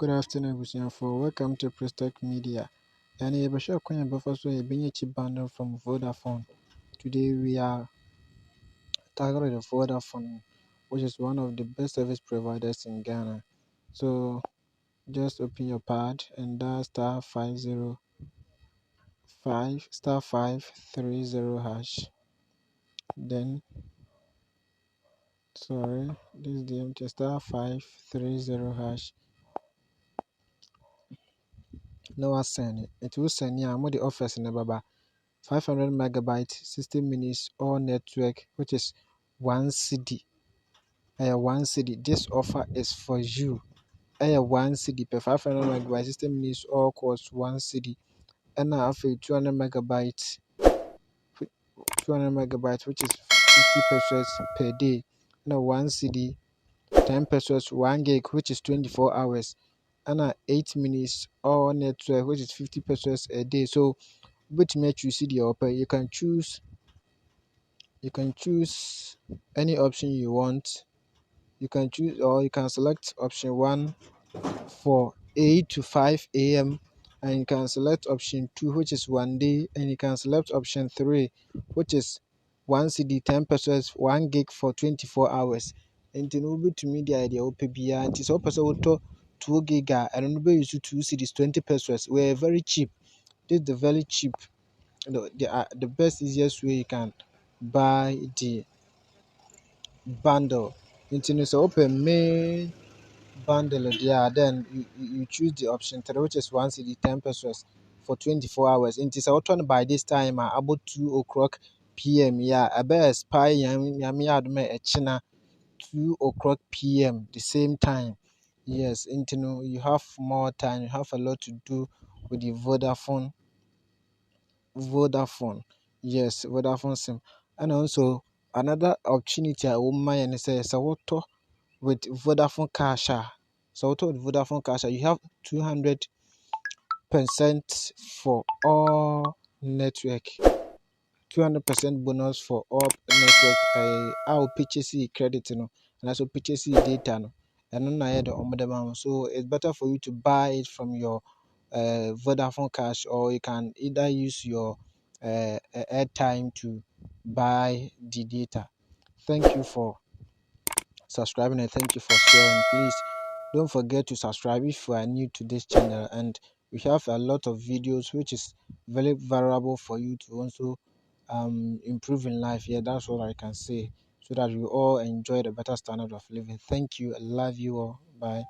Good afternoon, Busianfo. Welcome to Prestech Media. And you share coin buffer so a cheap bundle from Vodafone. Today we are targeting Vodafone, which is one of the best service providers in Ghana. So just open your pad and dial *505*530#. Then this is the empty *530#. Now send it. It will send you the offers in the baba. 500 megabytes, 60 minutes, all network, which is 1 CD. 1 CD. This offer is for you. 1 CD per 500 megabytes, 60 minutes, all cost 1 CD. And now after 200 megabytes, 200 megabytes, which is 50 pesos per day. Now 1 CD, 10 pesos, 1 gig, which is 24 hours. And 8 minutes, all network, which is 50 pesos a day. So, which makes you see the offer, you can choose any option you want. You can choose, or you can select option 1 for 8 to 5 a.m. and you can select option 2, which is 1 day, and you can select option 3, which is 1 CD, 10 pesos, 1 gig for 24 hours. And then we'll be to me the idea of PBR and it's all peso 2 gig and we use 2 CDs, 20 pesos. We're very cheap. This is the very cheap, the best, easiest way you can buy the bundle. Into so open main bundle there, then you choose the option 3, which is 1 CD, 10 pesos for 24 hours. Into so by this time about 2 o'clock p.m. Yeah, I better spy yami adme a china 2 o'clock p.m. the same time. Yes, into you have more time, you have a lot to do with the Vodafone. Yes, Vodafone SIM. And also another opportunity I want and say so with Vodafone Cash. So with Vodafone Cash, you have 200% for all network. 200% bonus for all network. I will purchase credit, and also purchase data, and then I had the so it's better for you to buy it from your Vodafone Cash, or you can either use your airtime to buy the data. Thank you for subscribing and thank you for sharing. Please don't forget to subscribe if you are new to this channel, and we have a lot of videos which is very valuable for you to also improve in life. Yeah, that's all I can say, so that you all enjoy the better standard of living. Thank you. I love you all. Bye.